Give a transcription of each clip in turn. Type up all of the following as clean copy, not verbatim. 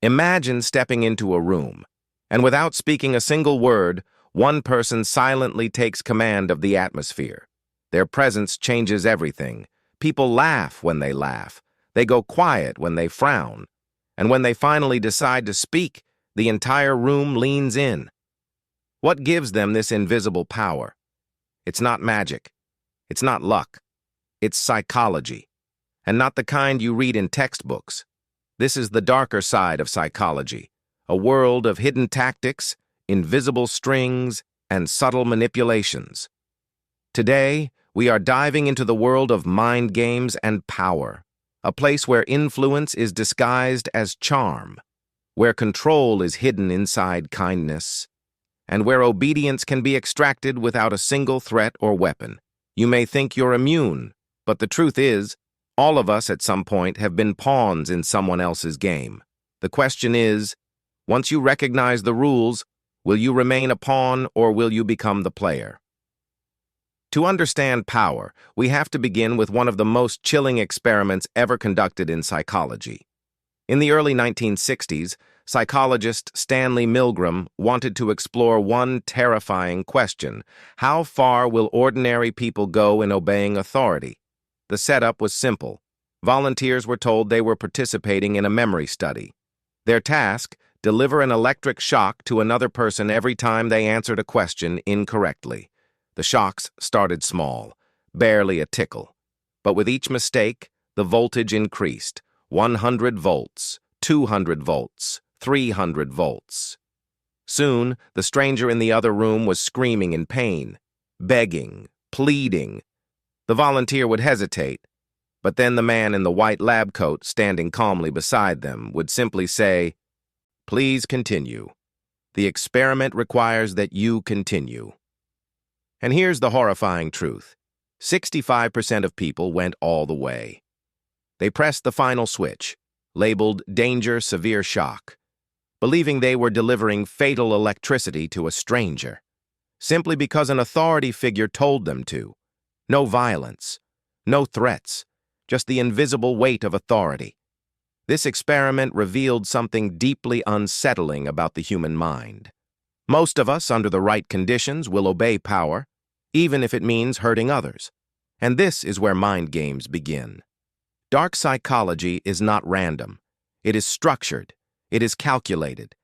Imagine stepping into a room, and without speaking a single word, one person silently takes command of the atmosphere. Their presence changes everything. People laugh when they laugh. They go quiet when they frown. And when they finally decide to speak, the entire room leans in. What gives them this invisible power? It's not magic. It's not luck. It's psychology. And not the kind you read in textbooks. This is the darker side of psychology, a world of hidden tactics, invisible strings, and subtle manipulations. Today, we are diving into the world of mind games and power, a place where influence is disguised as charm, where control is hidden inside kindness, and where obedience can be extracted without a single threat or weapon. You may think you're immune, but the truth is, all of us at some point have been pawns in someone else's game. The question is, once you recognize the rules, will you remain a pawn or will you become the player? To understand power, we have to begin with one of the most chilling experiments ever conducted in psychology. In the early 1960s, psychologist Stanley Milgram wanted to explore one terrifying question: how far will ordinary people go in obeying authority? The setup was simple. Volunteers were told they were participating in a memory study. Their task: deliver an electric shock to another person every time they answered a question incorrectly. The shocks started small, barely a tickle. But with each mistake, the voltage increased. 100 volts, 200 volts, 300 volts. Soon, the stranger in the other room was screaming in pain, begging, pleading. The volunteer would hesitate, but then the man in the white lab coat standing calmly beside them would simply say, "Please continue. The experiment requires that you continue." And here's the horrifying truth. 65% of people went all the way. They pressed the final switch, labeled Danger Severe Shock, believing they were delivering fatal electricity to a stranger, simply because an authority figure told them to. No violence, no threats, just the invisible weight of authority. This experiment revealed something deeply unsettling about the human mind. Most of us, under the right conditions, will obey power, even if it means hurting others. And this is where mind games begin. Dark psychology is not random. It is structured. It is calculated.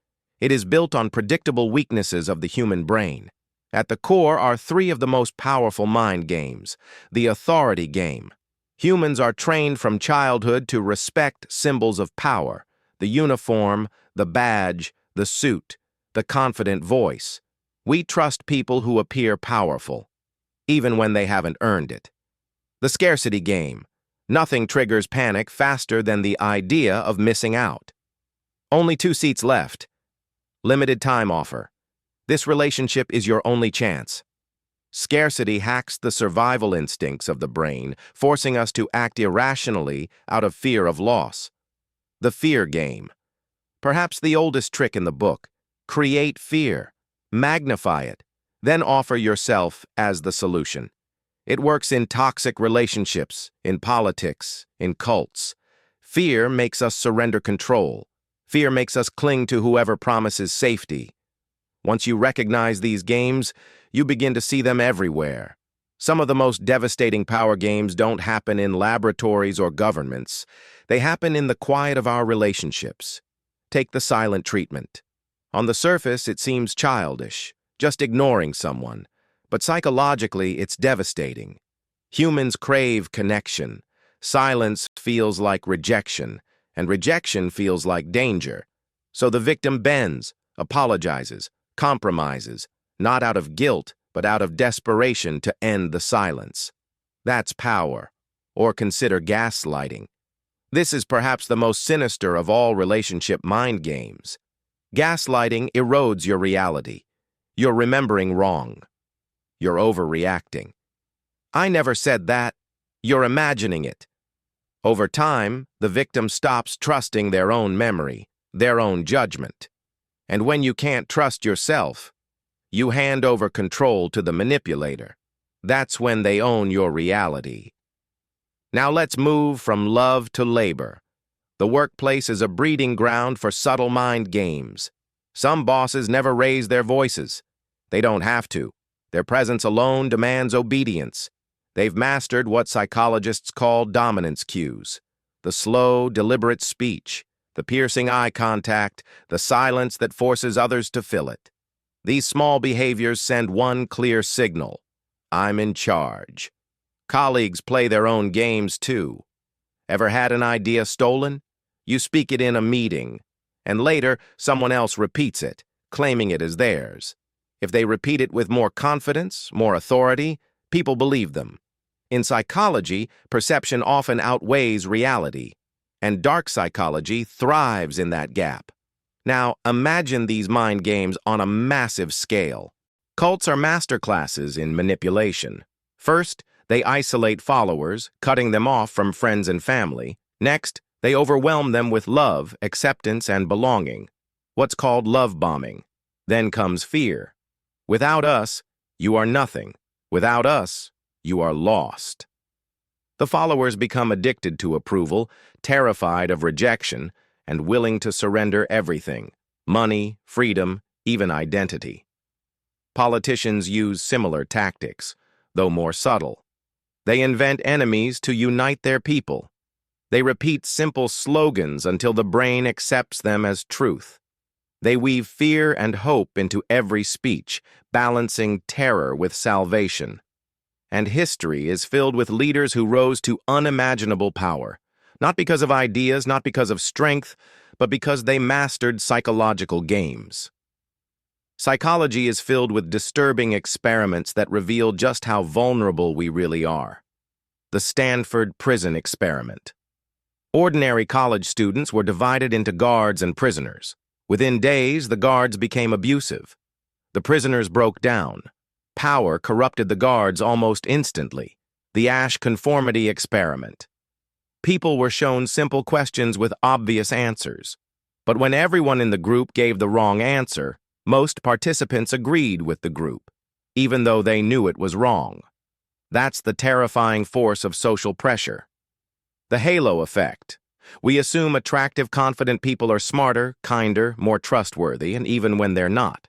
It is built on predictable weaknesses of the human brain. At the core are three of the most powerful mind games. The authority game. Humans are trained from childhood to respect symbols of power: the uniform, the badge, the suit, the confident voice. We trust people who appear powerful, even when they haven't earned it. The scarcity game. Nothing triggers panic faster than the idea of missing out. Only 2 seats left. Limited time offer. This relationship is your only chance. Scarcity hacks the survival instincts of the brain, forcing us to act irrationally out of fear of loss. The fear game. Perhaps the oldest trick in the book. Create fear. Magnify it. Then offer yourself as the solution. It works in toxic relationships, in politics, in cults. Fear makes us surrender control. Fear makes us cling to whoever promises safety. Once you recognize these games, you begin to see them everywhere. Some of the most devastating power games don't happen in laboratories or governments. They happen in the quiet of our relationships. Take the silent treatment. On the surface, it seems childish, just ignoring someone. But psychologically, it's devastating. Humans crave connection. Silence feels like rejection, and rejection feels like danger. So the victim bends, apologizes, compromises, not out of guilt, but out of desperation to end the silence. That's power, or consider gaslighting. This is perhaps the most sinister of all relationship mind games. Gaslighting erodes your reality. You're remembering wrong. You're overreacting. "I never said that." You're imagining it. Over time, the victim stops trusting their own memory, their own judgment. And when you can't trust yourself, you hand over control to the manipulator. That's when they own your reality. Now let's move from love to labor. The workplace is a breeding ground for subtle mind games. Some bosses never raise their voices. They don't have to. Their presence alone demands obedience. They've mastered what psychologists call dominance cues. The slow, deliberate speech, the piercing eye contact, the silence that forces others to fill it. These small behaviors send one clear signal: I'm in charge. Colleagues play their own games too. Ever had an idea stolen? You speak it in a meeting, and later someone else repeats it, claiming it as theirs. If they repeat it with more confidence, more authority, people believe them. In psychology, perception often outweighs reality, and dark psychology thrives in that gap. Now, imagine these mind games on a massive scale. Cults are masterclasses in manipulation. First, they isolate followers, cutting them off from friends and family. Next, they overwhelm them with love, acceptance, and belonging, what's called love bombing. Then comes fear. Without us, you are nothing. Without us, you are lost. The followers become addicted to approval, terrified of rejection, and willing to surrender everything: money, freedom, even identity. Politicians use similar tactics, though more subtle. They invent enemies to unite their people. They repeat simple slogans until the brain accepts them as truth. They weave fear and hope into every speech, balancing terror with salvation. And history is filled with leaders who rose to unimaginable power, not because of ideas, not because of strength, but because they mastered psychological games. Psychology is filled with disturbing experiments that reveal just how vulnerable we really are. The Stanford Prison Experiment. Ordinary college students were divided into guards and prisoners. Within days, the guards became abusive. The prisoners broke down. Power corrupted the guards almost instantly. The Asch Conformity Experiment. People were shown simple questions with obvious answers. But when everyone in the group gave the wrong answer, most participants agreed with the group, even though they knew it was wrong. That's the terrifying force of social pressure. The halo effect. We assume attractive, confident people are smarter, kinder, more trustworthy, and even when they're not.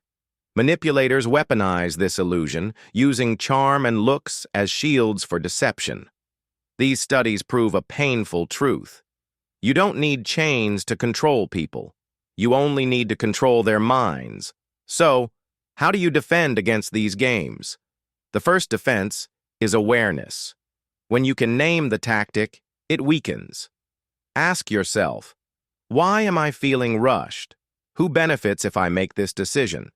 Manipulators weaponize this illusion, using charm and looks as shields for deception. These studies prove a painful truth. You don't need chains to control people. You only need to control their minds. So, how do you defend against these games? The first defense is awareness. When you can name the tactic, it weakens. Ask yourself, why am I feeling rushed? Who benefits if I make this decision?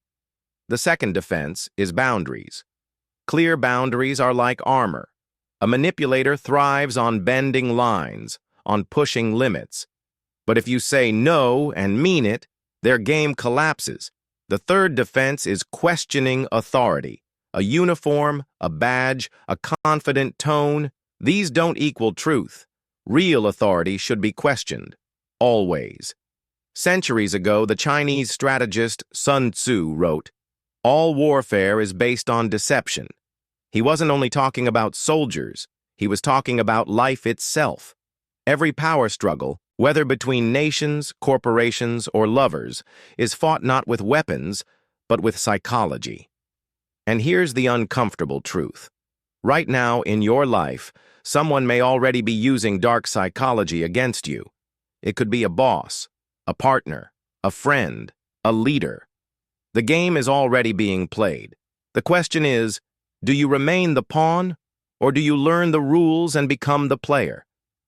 The second defense is boundaries. Clear boundaries are like armor. A manipulator thrives on bending lines, on pushing limits. But if you say no and mean it, their game collapses. The third defense is questioning authority. A uniform, a badge, a confident tone, these don't equal truth. Real authority should be questioned, always. Centuries ago, the Chinese strategist Sun Tzu wrote, "All warfare is based on deception." He wasn't only talking about soldiers, he was talking about life itself. Every power struggle, whether between nations, corporations, or lovers, is fought not with weapons, but with psychology. And here's the uncomfortable truth. Right now, in your life, someone may already be using dark psychology against you. It could be a boss, a partner, a friend, a leader. The game is already being played. The question is, do you remain the pawn, or do you learn the rules and become the player?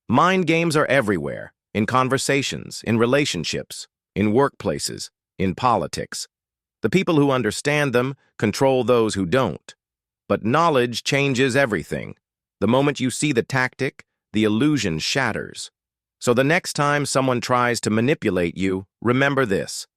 Mind games are everywhere, in conversations, in relationships, in workplaces, in politics. The people who understand them control those who don't. But knowledge changes everything. The moment you see the tactic, the illusion shatters. So the next time someone tries to manipulate you, remember this.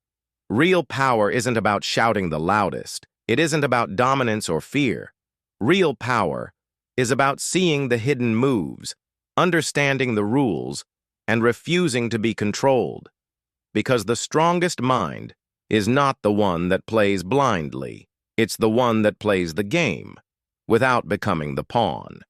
Real power isn't about shouting the loudest. It isn't about dominance or fear. Real power is about seeing the hidden moves, understanding the rules, and refusing to be controlled. Because the strongest mind is not the one that plays blindly. It's the one that plays the game without becoming the pawn.